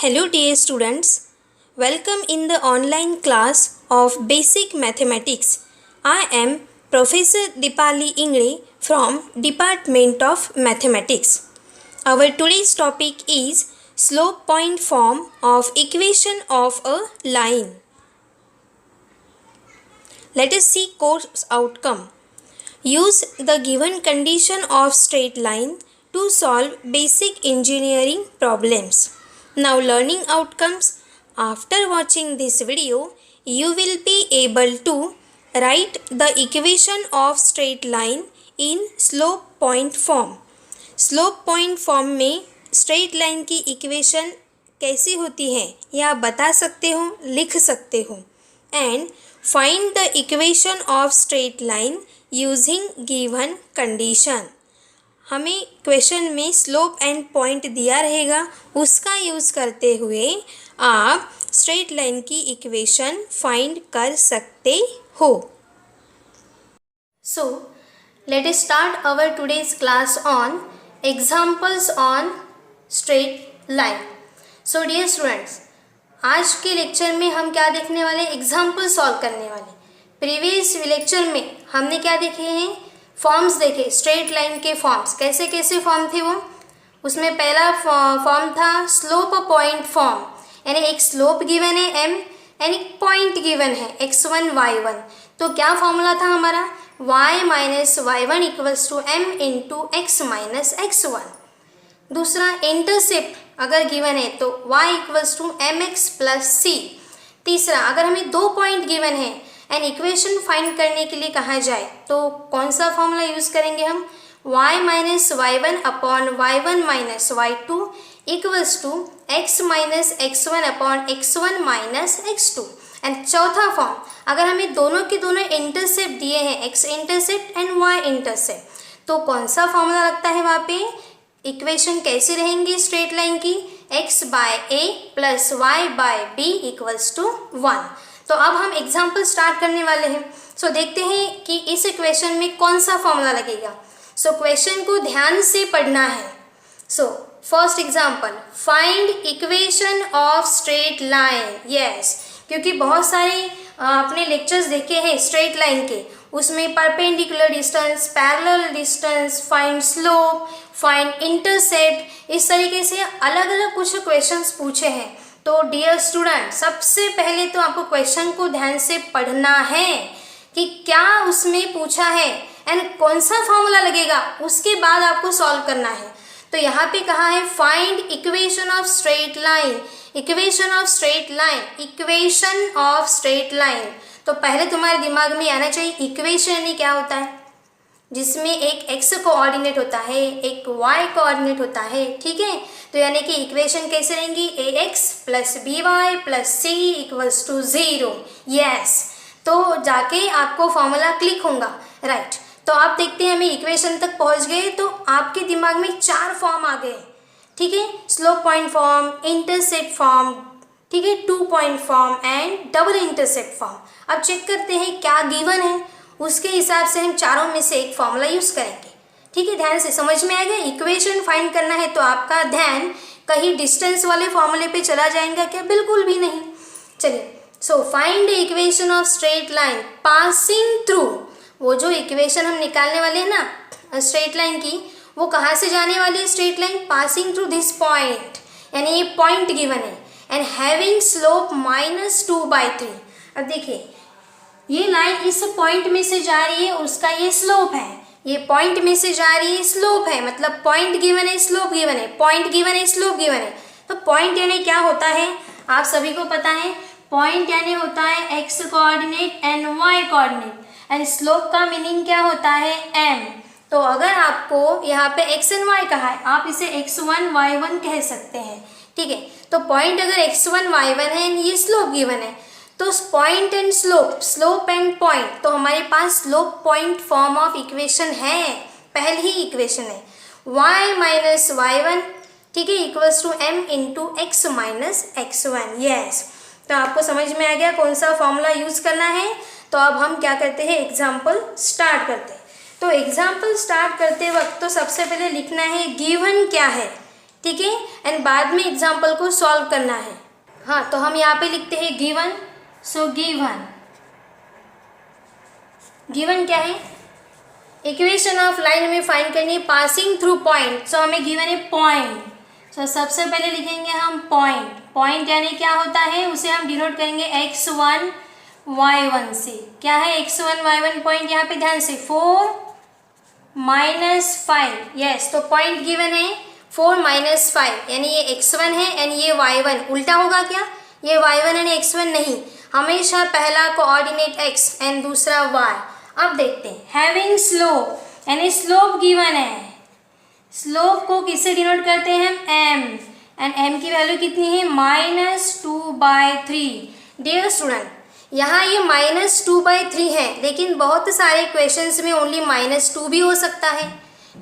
Hello dear students, welcome in the online class of Basic Mathematics. I am Professor Dipali Ingre from Department of Mathematics. Our today's topic is slope point form of equation of a line. Let us see course outcome. Use the given condition of straight line to solve basic engineering problems. Now learning outcomes. After watching this video, you will be able to write the equation of straight line in slope point form. Slope point form में straight line की equation कैसी होती है यह आप बता सकते हो, लिख सकते हो. And find the equation of straight line using given condition. हमें क्वेश्चन में स्लोप एंड पॉइंट दिया रहेगा, उसका यूज़ करते हुए आप स्ट्रेट लाइन की इक्वेशन फाइंड कर सकते हो. So let us start our today's class on examples on straight line. So dear students, आज के लेक्चर में हम क्या देखने वाले, एग्जाम्पल सॉल्व करने वाले. प्रीवियस लेक्चर में हमने क्या देखे हैं, फॉर्म्स देखे, स्ट्रेट लाइन के फॉर्म्स कैसे कैसे फॉर्म थे वो. उसमें पहला फॉर्म था स्लोप पॉइंट फॉर्म, यानी एक स्लोप गिवन है m एंड एक पॉइंट गिवन है x1 y1. तो क्या फॉर्मूला था हमारा, y minus y1 equals to m into x minus x1. दूसरा इंटरसेप्ट अगर गिवन है तो y equals to mx plus c. तीसरा अगर हमें दो पॉइंट गिवन है एंड इक्वेशन फाइंड करने के लिए कहा जाए तो कौन सा फॉर्मूला यूज़ करेंगे हम, y minus y1 upon y1 minus y2 equals to x minus x1 upon x1 minus x2. And चौथा फॉर्म अगर हमें दोनों के दोनों इंटरसेप्ट दिए हैं, x intercept and y intercept, तो कौन सा फॉर्मूला लगता है वहाँ पे, इक्वेशन कैसी रहेंगी स्ट्रेट लाइन की, x by a plus y by b equals to 1. तो अब हम एग्जाम्पल स्टार्ट करने वाले हैं. सो देखते हैं कि इस इक्वेशन में कौन सा फॉर्मूला लगेगा. सो क्वेश्चन को ध्यान से पढ़ना है. So first example, find equation of straight line. Yes, क्योंकि बहुत सारे अपने लेक्चर्स देखे हैं स्ट्रेट लाइन के, उसमें perpendicular distance, parallel distance, find slope, find intercept, इस तरीके से अलग अलग कुछ क्वेश्चंस पूछे हैं. तो डियर स्टूडेंट, सबसे पहले तो आपको क्वेश्चन को ध्यान से पढ़ना है कि क्या उसमें पूछा है एंड कौन सा फॉर्मूला लगेगा, उसके बाद आपको सॉल्व करना है. तो यहाँ पे कहा है find equation of straight line. Equation of straight line, equation of straight line. तो पहले तुम्हारे दिमाग में आना चाहिए इक्वेशन यानी क्या होता है, जिसमें एक x कोऑर्डिनेट होता है, एक y कोऑर्डिनेट होता है. ठीक है, तो यानी कि इक्वेशन कैसे रहेंगी, ax plus by plus c equals to 0. Yes, तो जाके आपको फॉर्मूला क्लिक होगा. राइट, तो आप देखते हैं हमें इक्वेशन तक पहुंच गए तो आपके दिमाग में 4 फॉर्म आ गए. ठीक है, slope point form, intercept form, ठीक है, 2 point form and double intercept form. अब चेक करते हैं क्या गिवन है, उसके हिसाब से हम चारों में से एक फॉर्मूला यूज़ करेंगे. ठीक है, ध्यान से समझ में आएगा. इक्वेशन फाइंड करना है तो आपका ध्यान कहीं डिस्टेंस वाले फॉर्मूले पे चला जाएगा क्या, बिल्कुल भी नहीं. चलिए, so find the equation of straight line passing through. वो जो इक्वेशन हम निकालने वाले हैं ना स्ट्रेट लाइन की, वो कहाँ से जाने वाली है straight line, passing through this point, यानी ये पॉइंट गिवन है एंड हैविंग स्लोप माइनस 2/3. अब देखिए ये लाइन इस पॉइंट में से जा रही है, उसका ये स्लोप है, ये पॉइंट में से जा रही है, स्लोप है, मतलब पॉइंट गिवन है, स्लोप गिवन है, पॉइंट गिवन है, स्लोप गिवन है. तो पॉइंट यानी क्या होता है, आप सभी को पता है, पॉइंट यानी होता है x coordinate and y coordinate and slope का मीनिंग क्या होता है, m. तो अगर आपको यहाँ पे x एंड y कहा है, आप इसे x1 y1 कह सकते हैं. ठीक है, तो पॉइंट अगर x1 y1 है एंड ये स्लोप गिवन है, तो point and slope, slope and point, तो हमारे पास slope point form of equation है, पहली ही इक्वेशन है y माइनस y1, ठीक है, equals to m into x minus x1. Yes, तो आपको समझ में आ गया कौन सा फॉर्मूला यूज़ करना है. तो अब हम क्या करते हैं, एग्जाम्पल स्टार्ट करते हैं. तो एग्जाम्पल स्टार्ट करते वक्त तो सबसे पहले लिखना है गिवन क्या है, ठीक है, एंड बाद में एग्जाम्पल को सॉल्व करना है। हाँ, तो हम यहाँ पे लिखते हैं गिवन। सो गिवन क्या है, इक्वेशन ऑफ लाइन हमें फाइंड करनी है पासिंग थ्रू पॉइंट। सो हमें गिवन है पॉइंट। सो सबसे पहले लिखेंगे हम पॉइंट। पॉइंट यानी क्या होता है, उसे हम डिनोट करेंगे x1 y1 से। क्या है x1 y1 पॉइंट, यहाँ पे ध्यान से 4 -5। यस, तो पॉइंट गिवन है 4 -5, यानी ये x1 है एंड ये y1। उल्टा होगा क्या, ये y1 एंड x1 नहीं, हमेशा पहला कोऑर्डिनेट x एंड दूसरा y। अब देखते हैं, हैविंग स्लोप, यानी स्लोप गिवन है। स्लोप को किससे डिनोट करते हैं हम, m, एंड m की वैल्यू कितनी है -2/3। डियर स्टूडेंट, यहाँ ये -2/3 है, लेकिन बहुत सारे क्वेश्चंस में ओनली -2 भी हो सकता है।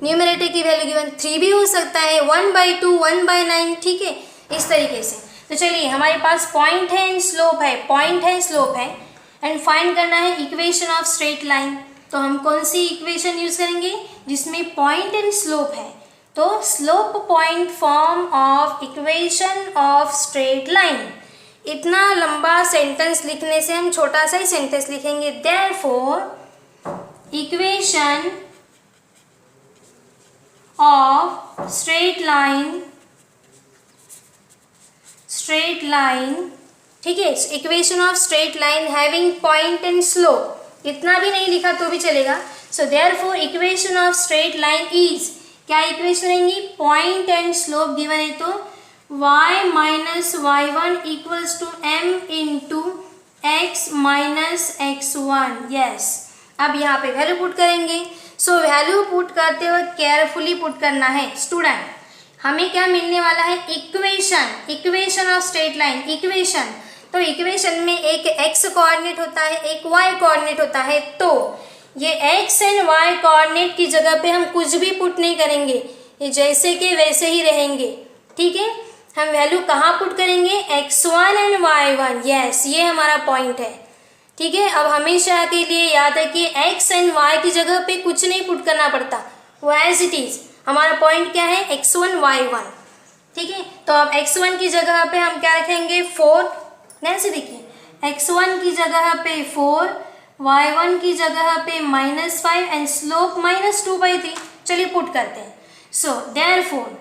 न्यूमरेटर की वैल्यू गिवन 3 भी हो सकता है, 1/2, 1/9, ठीक है, इस तरीके से। तो चलिए, हमारे पास पॉइंट है एंड स्लोप है, पॉइंट है स्लोप है, एंड फाइंड करना है इक्वेशन ऑफ स्ट्रेट लाइन। तो हम कौन सी इक्वेशन यूज करेंगे, जिसमें पॉइंट एंड स्लोप है। तो slope point form of equation of straight line. इतना लंबा सेंटेंस लिखने से हम छोटा सा ही सेंटेंस लिखेंगे, therefore equation of straight line, ठीक है, equation of straight line having point and slope. इतना भी नहीं लिखा तो भी चलेगा। So therefore equation of straight line is, क्या इक्वेशन रहेंगी, पॉइंट एंड स्लोप गिवन है तो y - y1 = m × x - x1। Yes, अब यहाँ पे वैल्यू पुट करेंगे। सो वैल्यू पुट करते वक्त केयरफुली पुट करना है स्टूडेंट। हमें क्या मिलने वाला है, equation of straight line. Equation, तो इक्वेशन में एक x कोऑर्डिनेट होता है, एक y कोऑर्डिनेट होता है। तो ये x एंड y कोऑर्डिनेट की जगह पे हम कुछ भी पुट नहीं करेंगे, ये जैसे के वैसे ही रहेंगे, ठीक है। हम वैल्यू कहाँ पुट करेंगे, x1 एंड y1। यस, ये हमारा पॉइंट है, ठीक है। अब हमेशा के लिए याद है कि x एंड y की जगह पे कुछ नहीं पुट करना पड़ता, वो एज इट इज। हमारा पॉइंट क्या है, x1 y1, ठीक है। तो अब x1 की जगह पे हम क्या रखेंगे, 4। ध्यान से देखिए, x1 की जगह पे 4, y1 की जगह पे -5 एंड स्लोप -2/3। चलिए पुट करते हैं। सो देयरफॉर,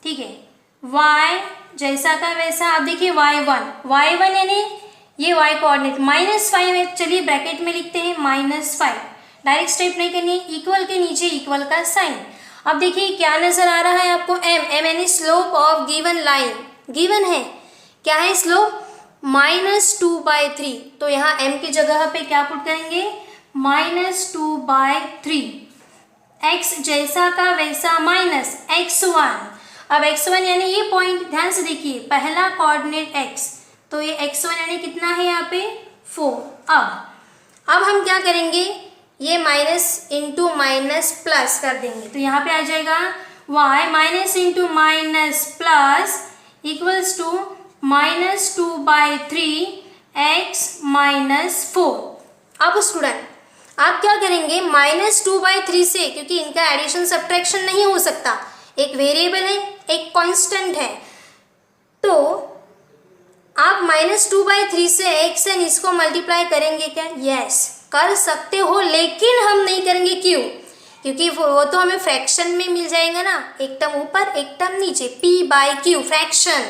ठीक है, y जैसा का वैसा। अब देखिए y1 यानी ये y कोऑर्डिनेट -5 है, चलिए ब्रैकेट में लिखते हैं -5। डायरेक्ट स्टेप नहीं करनी है, इक्वल के नीचे इक्वल का साइन। अब देखिए क्या नजर आ रहा है आपको, m यानी slope of given line. Given है, क्या है स्लोप, -2/3। तो यहाँ m की जगह पे क्या पुट करेंगे, -2/3। x जैसा का वैसा माइनस x1। अब x1 यानी ये पॉइंट, ध्यान से देखिए, पहला कोऑर्डिनेट x, तो ये x1 यानी कितना है यहाँ पे 4। अब हम क्या करेंगे, ये माइनस इंटू माइनस प्लस कर देंगे। तो यहाँ पे आ जाएगा y minus into minus plus equals to -2/3 x -4। अब स्टूडेंट आप क्या करेंगे, -2/3 से, क्योंकि इनका एडिशन सब्ट्रैक्शन नहीं हो सकता, एक वेरिएबल है एक कांस्टेंट है, तो आप -2/3 से x एंड इसको मल्टीप्लाई करेंगे क्या, यस कर सकते हो, लेकिन हम नहीं करेंगे। क्यों, क्योंकि वो तो हमें फ्रैक्शन में मिल जाएगा ना, एक टर्म ऊपर एक टर्म नीचे, p/q फ्रैक्शन,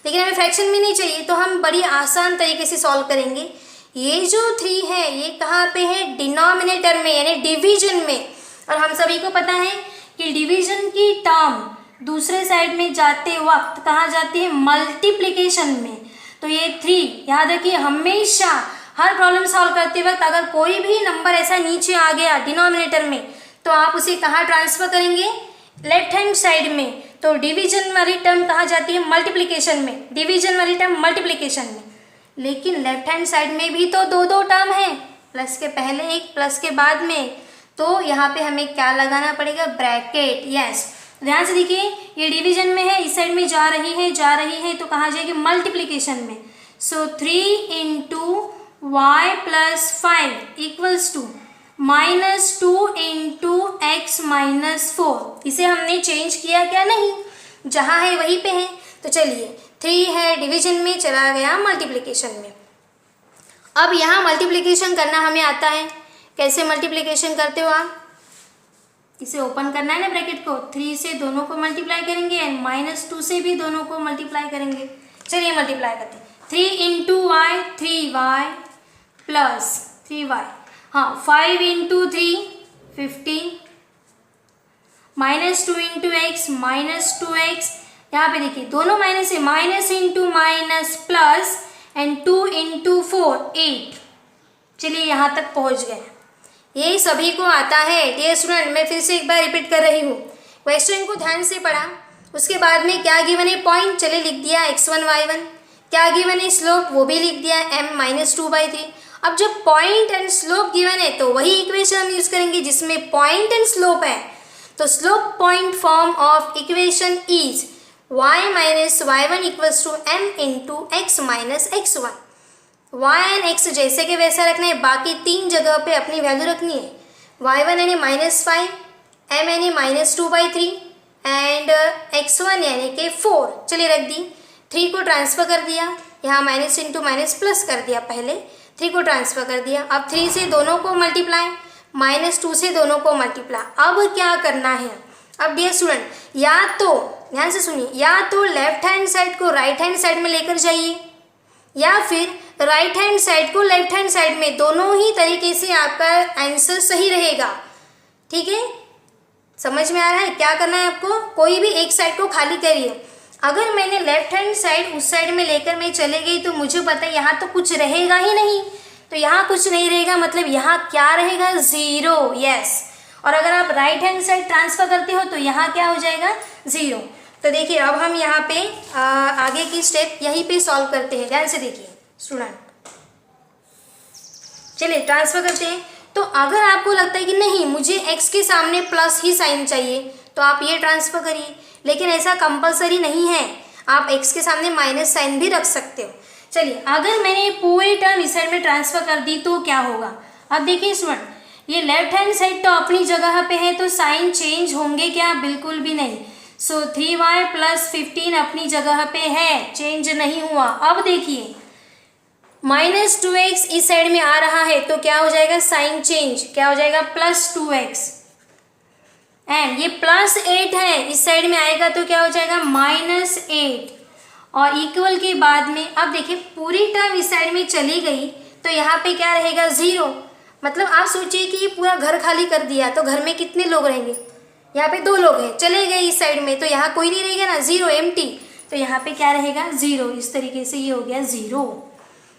लेकिन हमें फ्रैक्शन में नहीं चाहिए, तो हम बड़ी आसान तरीके से सॉल्व करेंगे। ये जो 3 है ये कहाँ पे है, डिनोमिनेटर में यानी डिवीजन में। और हम सभी को पता है कि डिवीजन की टर्म दूसरे साइड में जाते वक्त कहाँ जाती है, मल्टीप्लिकेशन में। तो ये 3 याद रखिए, हमेशा हर प्रॉब्लम सॉल्व करते वक्त अगर कोई भी नंबर ऐसा नीचे आ गया डिनोमिनेटर में, तो आप उसे कहाँ ट्रांसफर करेंगे, लेफ्ट हैंड साइड में। तो डिवीजन वाली टर्म कहाँ जाती है, मल्टीप्लिकेशन में, डिवीजन वाली टर्म मल्टीप्लिकेशन में। लेकिन लेफ्ट हैंड साइड में भी तो 2 टर्म है, प्लस के पहले एक प्लस के बाद में, तो यहाँ पे हमें क्या लगाना पड़ेगा, ब्रैकेट। यस, ध्यान से देखिए, ये डिवीजन में है, इस साइड में जा रही है, तो कहाँ जाएगी, मल्टीप्लिकेशन में। सो 3 × y + 5 = -2 इंटू एक्स -4। इसे हमने चेंज किया क्या? नहीं, जहाँ है वहीं पे है। तो चलिए 3 है डिवीजन में, चला गया मल्टीप्लिकेशन में। अब यहाँ मल्टीप्लिकेशन करना हमें आता है। कैसे मल्टीप्लिकेशन करते हो आप? इसे ओपन करना है ना ब्रैकेट को, 3 से दोनों को मल्टीप्लाई करेंगे एंड -2 से भी दोनों को मल्टीप्लाई करेंगे। चलिए मल्टीप्लाई करते हैं। 3 into Y 3y plus 3y, हाँ 5 इंटू 3 15, -2 इंटू एक्स -2x, यहाँ पे देखिए दोनों माइनस है, minus into minus plus and 2 into 4 8। चलिए यहाँ तक पहुँच गए। ये सभी को आता है डियर स्टूडेंट। मैं फिर से एक बार रिपीट कर रही हूँ, क्वेश्चन को ध्यान से पढ़ा, उसके बाद में क्या गिवन है पॉइंट, चलिए लिख दिया x1 y1। क्या गिवन है स्लोप, वो भी लिख दिया m -2/3। अब जब पॉइंट एंड स्लोप गिवन है तो वही इक्वेशन हम यूज करेंगे जिसमें पॉइंट एंड स्लोप है। तो slope point form of equation is y -y1 = m into x -x1। y and x जैसे कि वैसा रखना है, बाकी 3 जगह पे अपनी वैल्यू रखनी है। y1 यानी -5, m यानी -2/3 एंड x1 यानी कि 4। चलिए रख दी, 3 को ट्रांसफ़र कर दिया, यहाँ माइनस इंटू माइनस प्लस कर दिया, पहले 3 को ट्रांसफ़र कर दिया। अब 3 से दोनों को मल्टीप्लाई, -2 से दोनों को मल्टीप्लाई। अब क्या करना है? अब डियर स्टूडेंट, या तो ध्यान से सुनिए, या तो लेफ्ट हैंड साइड को राइट हैंड साइड में लेकर जाइए, या फिर राइट हैंड साइड को लेफ्ट हैंड साइड में, दोनों ही तरीके से आपका आंसर सही रहेगा। ठीक है, समझ में आ रहा है? क्या करना है आपको, कोई भी एक साइड को खाली करिए। अगर मैंने लेफ्ट हैंड साइड उस साइड में लेकर मैं चले गई तो मुझे पता है यहाँ तो कुछ रहेगा ही नहीं, तो यहाँ कुछ नहीं रहेगा, मतलब यहाँ क्या रहेगा? 0। यस। और अगर आप राइट हैंड साइड ट्रांसफ़र करते हो तो यहाँ क्या हो जाएगा? 0। तो देखिए अब हम यहाँ पे आगे की स्टेप यहीं पे सॉल्व करते हैं। ध्यान से देखिए स्टूडेंट, चलिए ट्रांसफ़र करते हैं। तो अगर आपको लगता है कि नहीं मुझे x के सामने प्लस ही साइन चाहिए तो आप ये ट्रांसफ़र करिए, लेकिन ऐसा कंपलसरी नहीं है, आप x के सामने माइनस साइन भी रख सकते हो। चलिए अगर मैंने पूरी टर्म इस साइड में ट्रांसफ़र कर दी तो क्या होगा? अब देखिए स्टूडेंट, ये लेफ्ट हैंड साइड तो अपनी जगह पे है, तो साइन चेंज होंगे क्या? बिल्कुल भी नहीं। सो 3y + 15 अपनी जगह पे है, चेंज नहीं हुआ। अब देखिए -2x इस साइड में आ रहा है तो क्या हो जाएगा? साइन चेंज, क्या हो जाएगा? +2x। एंड ये +8 है, इस साइड में आएगा तो क्या हो जाएगा? -8। और इक्वल के बाद में अब देखिए पूरी टर्म इस साइड में चली गई तो यहाँ पे क्या रहेगा? 0। मतलब आप सोचिए कि ये पूरा घर खाली कर दिया तो घर में कितने लोग रहेंगे? यहाँ पे 2 लोग हैं, चले गए इस साइड में तो यहाँ कोई नहीं रहेगा ना, 0 एम्प्टी। तो यहाँ पे क्या रहेगा? 0। इस तरीके से ये हो गया 0।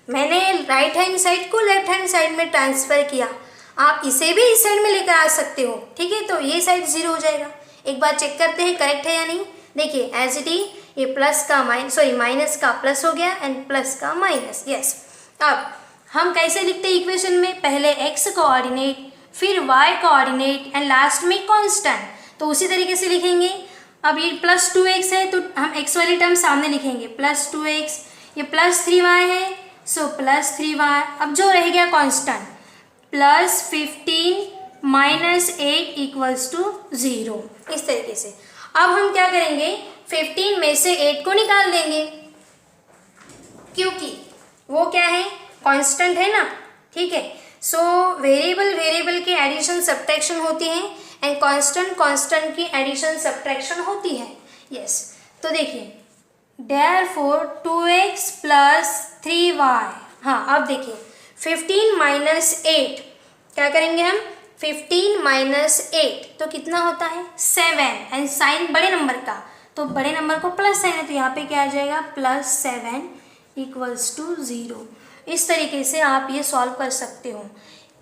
मैंने राइट हैंड साइड को लेफ्ट हैंड साइड में ट्रांसफ़र किया, आप इसे भी इस साइड में लेकर आ सकते हो। ठीक है, तो ये साइड 0 हो जाएगा। एक बार चेक करते हैं करेक्ट है या नहीं। देखिए एज इट इज, ये प्लस का माइनस का प्लस हो गया एंड प्लस का माइनस। यस। अब हम कैसे लिखते हैं इक्वेशन में? पहले x कोऑर्डिनेट, फिर y कोऑर्डिनेट एंड लास्ट में कांस्टेंट। तो उसी तरीके से लिखेंगे। अब ये +2x है तो हम x वाली टर्म सामने लिखेंगे, +2x। ये +3y है सो +3y। अब जो रह गया कांस्टेंट, +15 - 8 = 0। इस तरीके से अब हम क्या करेंगे? 15 में से 8 को निकाल देंगे, क्योंकि वो क्या है? कांस्टेंट है ना। ठीक है, सो वेरिएबल के एडिशन सब्ट्रैक्शन होती है एंड कांस्टेंट की एडिशन सब्ट्रैक्शन होती है। यस। तो देखिए therefore 2x + 3y। हाँ अब देखिए 15 - 8 क्या करेंगे हम? 15 - 8 तो कितना होता है? 7। एंड साइन बड़े नंबर का, तो बड़े नंबर को प्लस साइन है तो यहाँ पे क्या आ जाएगा? +7 = 0। इस तरीके से आप ये सॉल्व कर सकते हो।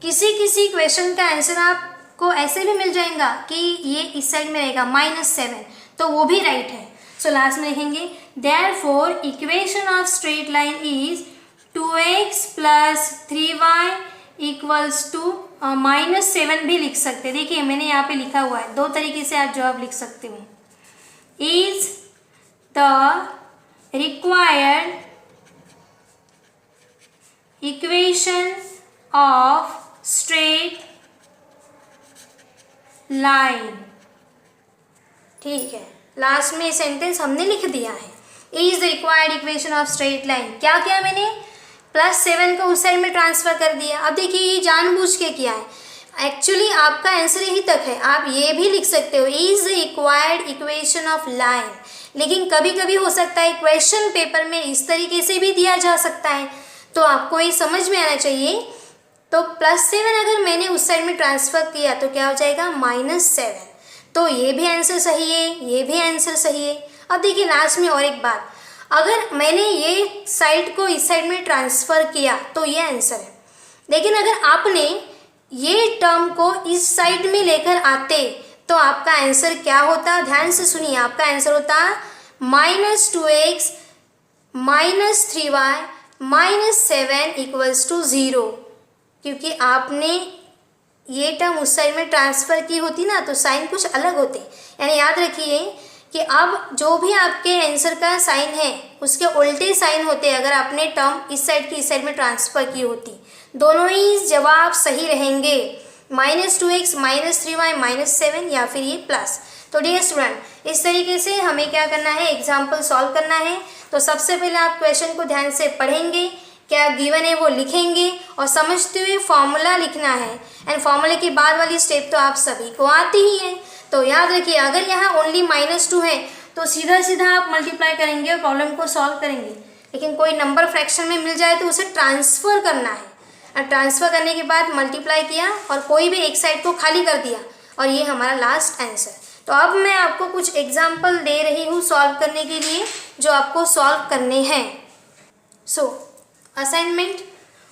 किसी क्वेश्चन का आंसर आपको ऐसे भी मिल जाएगा कि ये इस साइड में रहेगा -7, तो वो भी राइट है। सो लास्ट में लिखेंगे therefore equation of straight line is 2x + 3y = -7 भी लिख सकते हैं। देखिए मैंने यहाँ पे लिखा हुआ है, 2 तरीके से आप जवाब लिख सकते हो। Is the required equation of straight line. ठीक है, लास्ट में सेंटेंस हमने लिख दिया है, is the required equation of straight line. क्या किया मैंने, +7 को उस साइड में ट्रांसफर कर दिया। अब देखिए ये जानबूझ के किया है, एक्चुअली आपका आंसर यही तक है। आप ये भी लिख सकते हो is the required equation of line, लेकिन कभी कभी हो सकता है क्वेश्चन पेपर में इस तरीके से भी दिया जा सकता है, तो आपको ये समझ में आना चाहिए। तो +7 अगर मैंने उस साइड में ट्रांसफ़र किया तो क्या हो जाएगा, -7। तो ये भी आंसर सही है, ये भी आंसर सही है। अब देखिए लास्ट में और एक बात, अगर मैंने ये साइड को इस साइड में ट्रांसफ़र किया तो ये आंसर है, लेकिन अगर आपने ये टर्म को इस साइड में लेकर आते तो आपका आंसर क्या होता, ध्यान से सुनिए, आपका आंसर होता -2x -3y -7 = 0, क्योंकि आपने ये टर्म उस साइड में ट्रांसफ़र की होती ना तो साइन कुछ अलग होते। यानी याद रखिए कि अब जो भी आपके आंसर का साइन है उसके उल्टे साइन होते अगर आपने टर्म इस साइड की इस साइड में ट्रांसफ़र की होती। दोनों ही जवाब सही रहेंगे, -2x -3y -7 या फिर ये प्लस। तो डियर स्टूडेंट, इस तरीके से हमें क्या करना है, एग्जाम्पल सॉल्व करना है। तो सबसे पहले आप क्वेश्चन को ध्यान से पढ़ेंगे, क्या गिवन है वो लिखेंगे और समझते हुए फॉर्मूला लिखना है। एंड फॉर्मूले की बाद वाली स्टेप तो आप सभी को आती ही है। तो याद रखिए अगर यहाँ ओनली -2 है तो सीधा सीधा आप मल्टीप्लाई करेंगे और प्रॉब्लम को सॉल्व करेंगे, लेकिन कोई नंबर फ्रैक्शन में मिल जाए तो उसे ट्रांसफ़र करना है, और ट्रांसफ़र करने के बाद मल्टीप्लाई किया और कोई भी एक साइड को खाली कर दिया और ये हमारा लास्ट आंसर। तो अब मैं आपको कुछ एग्जाम्पल दे रही हूँ सॉल्व करने के लिए, जो आपको सॉल्व करने हैं। So assignment,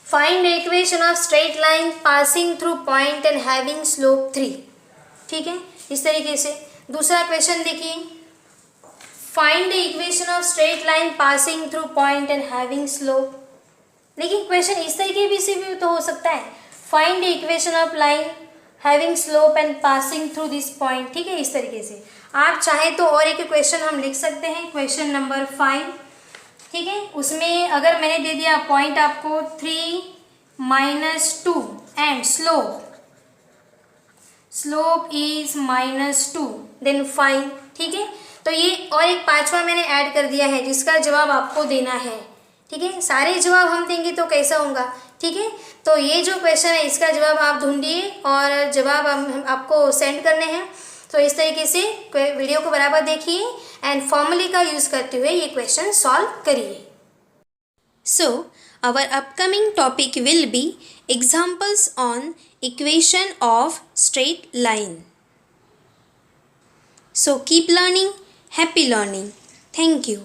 find the equation of straight line passing through point and having slope 3। ठीक है, इस तरीके से। दूसरा क्वेश्चन देखिए, find the equation of straight line passing through point and having slope. लेकिन क्वेश्चन इस तरीके से भी तो हो सकता है, find the equation of line having slope and passing through this point. ठीक है, इस तरीके से आप चाहें तो और एक क्वेश्चन हम लिख सकते हैं, क्वेश्चन नंबर 5। ठीक है, उसमें अगर मैंने दे दिया पॉइंट आपको 3 -2 एंड स्लोप इज -2 देन 5। ठीक है, तो ये और एक 5वां मैंने ऐड कर दिया है जिसका जवाब आपको देना है। ठीक है, सारे जवाब हम देंगे तो कैसा होगा। ठीक है, तो ये जो क्वेश्चन है इसका जवाब आप ढूंढिए और जवाब हम आपको सेंड करने हैं। तो इस तरीके से वीडियो को बराबर देखिए एंड फॉर्मूले का यूज़ करते हुए ये क्वेश्चन सॉल्व करिए। So our upcoming topic will be examples on equation of straight line. So keep learning, happy learning. Thank you.